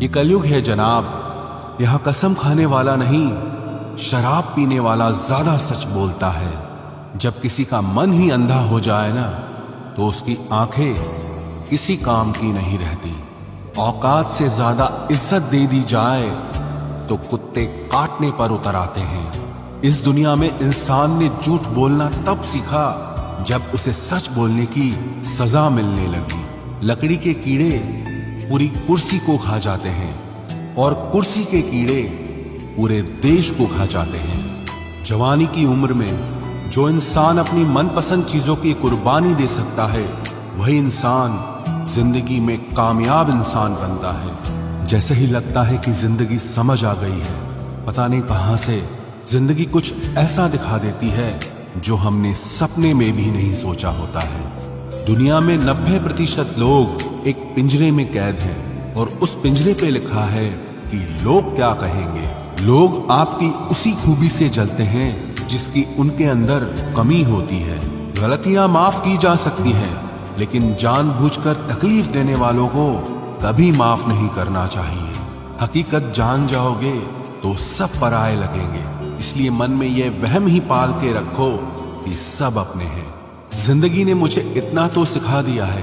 ये कलयुग है जनाब, यहां कसम खाने वाला नहीं, शराब पीने वाला ज्यादा सच बोलता है। जब किसी का मन ही अंधा हो जाए ना, तो उसकी आंखें किसी काम की नहीं रहती। औकात से ज्यादा इज्जत दे दी जाए तो कुत्ते काटने पर उतर आते हैं। इस दुनिया में इंसान ने झूठ बोलना तब सीखा जब उसे सच बोलने की सजा मिलने लगी। लकड़ी के कीड़े पूरी कुर्सी को खा जाते हैं और कुर्सी के कीड़े पूरे देश को खा जाते हैं। जवानी की उम्र में जो इंसान अपनी मनपसंद चीजों की कुर्बानी दे सकता है, वही इंसान जिंदगी में कामयाब इंसान बनता है। जैसे ही लगता है कि जिंदगी समझ आ गई है, पता नहीं कहां से जिंदगी कुछ ऐसा दिखा देती है जो हमने सपने में भी नहीं सोचा होता है। दुनिया में 90% लोग एक पिंजरे में कैद हैं और उस पिंजरे पे लिखा है कि लोग क्या कहेंगे। लोग आपकी उसी खूबी से जलते हैं जिसकी उनके अंदर कमी होती है। गलतियां माफ की जा सकती हैं, लेकिन जानबूझकर तकलीफ देने वालों को कभी माफ नहीं करना चाहिए। हकीकत जान जाओगे तो सब पराये लगेंगे, इसलिए मन में यह वहम ही पाल के रखो कि सब अपने हैं। जिंदगी ने मुझे इतना तो सिखा दिया है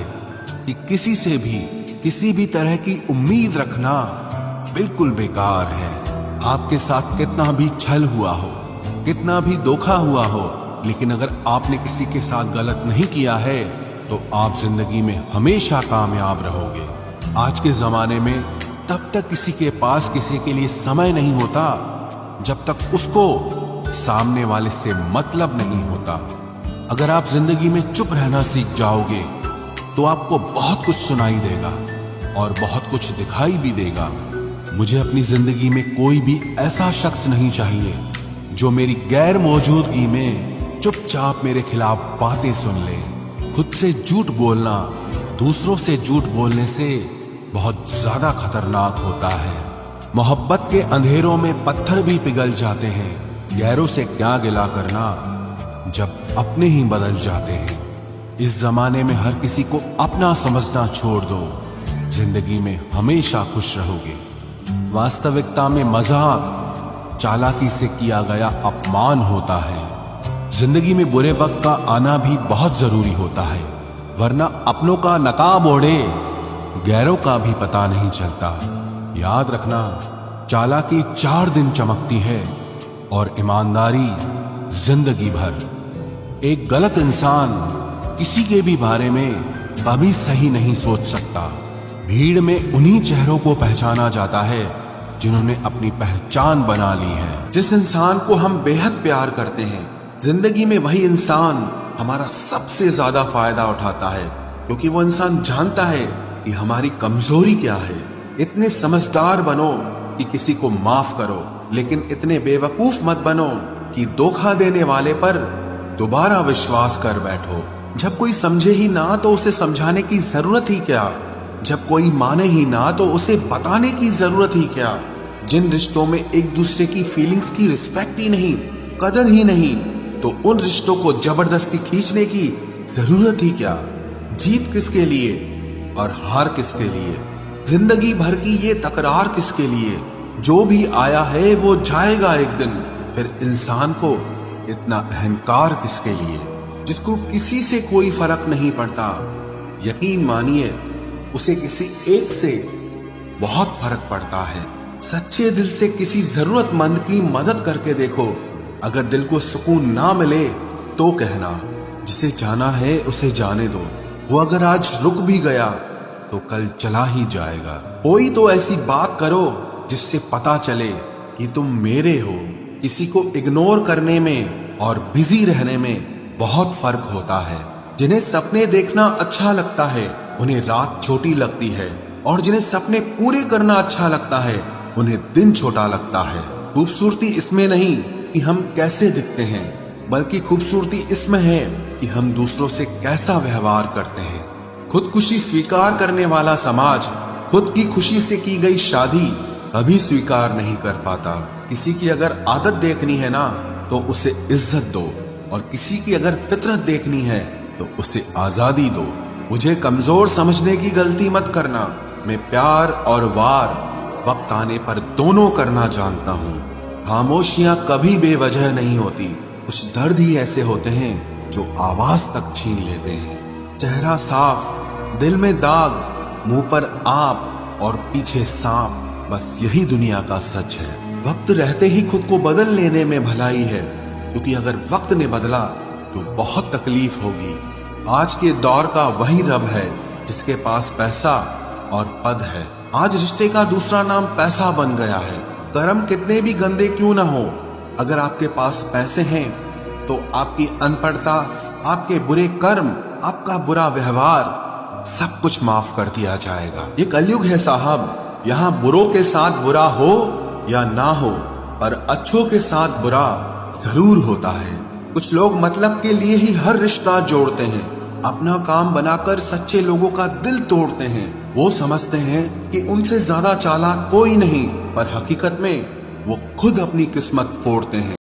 कि किसी से भी किसी भी तरह की उम्मीद रखना बिल्कुल बेकार है। आपके साथ कितना भी छल हुआ हो, कितना भी धोखा हुआ हो, लेकिन अगर आपने किसी के साथ गलत नहीं किया है तो आप जिंदगी में हमेशा कामयाब रहोगे। आज के जमाने में तब तक किसी के पास किसी के लिए समय नहीं होता जब तक उसको सामने वाले से मतलब नहीं होता। अगर आप जिंदगी में चुप रहना सीख जाओगे तो आपको बहुत कुछ सुनाई देगा और बहुत कुछ दिखाई भी देगा। मुझे अपनी जिंदगी में कोई भी ऐसा शख्स नहीं चाहिए जो मेरी गैर मौजूदगी में चुपचाप मेरे खिलाफ बातें सुन ले। खुद से झूठ बोलना दूसरों से झूठ बोलने से बहुत ज्यादा खतरनाक होता है। मोहब्बत के अंधेरों में पत्थर भी पिघल जाते हैं, गैरों से क्या गिला करना जब अपने ही बदल जाते हैं। इस जमाने में हर किसी को अपना समझना छोड़ दो, जिंदगी में हमेशा खुश रहोगे। वास्तविकता में मजाक चालाकी से किया गया अपमान होता है। जिंदगी में बुरे वक्त का आना भी बहुत जरूरी होता है, वरना अपनों का नकाब ओढ़े गैरों का भी पता नहीं चलता। याद रखना, चालाकी 4 दिन चमकती है और ईमानदारी जिंदगी भर। एक गलत इंसान किसी के भी बारे में कभी सही नहीं सोच सकता। भीड़ में उन्हीं चेहरों को पहचाना जाता है जिन्होंने अपनी पहचान बना ली है। जिस इंसान को हम बेहद प्यार करते हैं, जिंदगी में वही इंसान हमारा सबसे ज्यादा फायदा उठाता है, क्योंकि वो इंसान जानता है कि हमारी कमजोरी क्या है। इतने समझदार बनो कि किसी को माफ करो, लेकिन इतने बेवकूफ मत बनो कि धोखा देने वाले पर दोबारा विश्वास कर बैठो। जब कोई समझे ही ना तो उसे समझाने की जरूरत ही क्या। जब कोई माने ही ना तो उसे बताने की जरूरत ही क्या। जिन रिश्तों में एक दूसरे की फीलिंग्स की रिस्पेक्ट ही नहीं, कदर ही नहीं, तो उन रिश्तों को जबरदस्ती खींचने की जरूरत ही क्या। जीत किसके लिए और हार किसके लिए, जिंदगी भर की ये तकरार किसके लिए। जो भी आया है वो जाएगा एक दिन, फिर इंसान को इतना अहंकार किसके लिए, जिसको किसी से कोई फर्क नहीं पड़ता। यकीन मानिए, उसे किसी एक से बहुत फर्क पड़ता है। सच्चे दिल से किसी जरूरतमंद की मदद करके देखो। अगर दिल को सुकून ना मिले तो कहना, जिसे जाना है उसे जाने दो। वो अगर आज रुक भी गया तो कल चला ही जाएगा। कोई तो ऐसी बात करो जिससे पता चले कि तुम मेरे हो। किसी को इग्नोर करने में और बिजी रहने में बहुत फर्क होता है। जिन्हें सपने देखना अच्छा लगता है, उन्हें रात छोटी लगती है, और जिन्हें सपने पूरे करना अच्छा लगता है, उन्हें दिन छोटा लगता है। खूबसूरती इसमें नहीं कि हम कैसे दिखते हैं, बल्कि खूबसूरती इसमें है कि हम दूसरों से कैसा व्यवहार करते हैं। खुदकुशी स्वीकार करने वाला समाज खुद की खुशी से की गई शादी कभी स्वीकार नहीं कर पाता। किसी की अगर आदत देखनी है ना तो उसे इज्जत दो, और किसी की अगर फितरत देखनी है तो उसे आजादी दो। मुझे कमजोर समझने की गलती मत करना। मैं प्यार और वार वक्त आने पर दोनों करना जानता हूँ। खामोशियां कभी बेवजह नहीं होती, कुछ दर्द ही ऐसे होते हैं जो आवाज तक छीन लेते हैं। चेहरा साफ, दिल में दाग, मुंह पर आप और पीछे सांप, बस यही दुनिया का सच है। वक्त रहते ही खुद को बदल लेने में भलाई है, क्योंकि अगर वक्त ने बदला तो बहुत तकलीफ होगी। आज के दौर का वही रब है जिसके पास पैसा और पद है। आज रिश्ते का दूसरा नाम पैसा बन गया है। कर्म कितने भी गंदे क्यों ना हो, अगर आपके पास पैसे हैं तो आपकी अनपढ़ता, आपके बुरे कर्म, आपका बुरा व्यवहार सब कुछ माफ कर दिया जाएगा। ये कलयुग है साहब, यहाँ बुरों के साथ बुरा हो या ना हो, पर अच्छों के साथ बुरा जरूर होता है। कुछ लोग मतलब के लिए ही हर रिश्ता जोड़ते हैं, अपना काम बनाकर सच्चे लोगों का दिल तोड़ते हैं। वो समझते हैं कि उनसे ज्यादा चालाक कोई नहीं, पर हकीकत में वो खुद अपनी किस्मत फोड़ते हैं।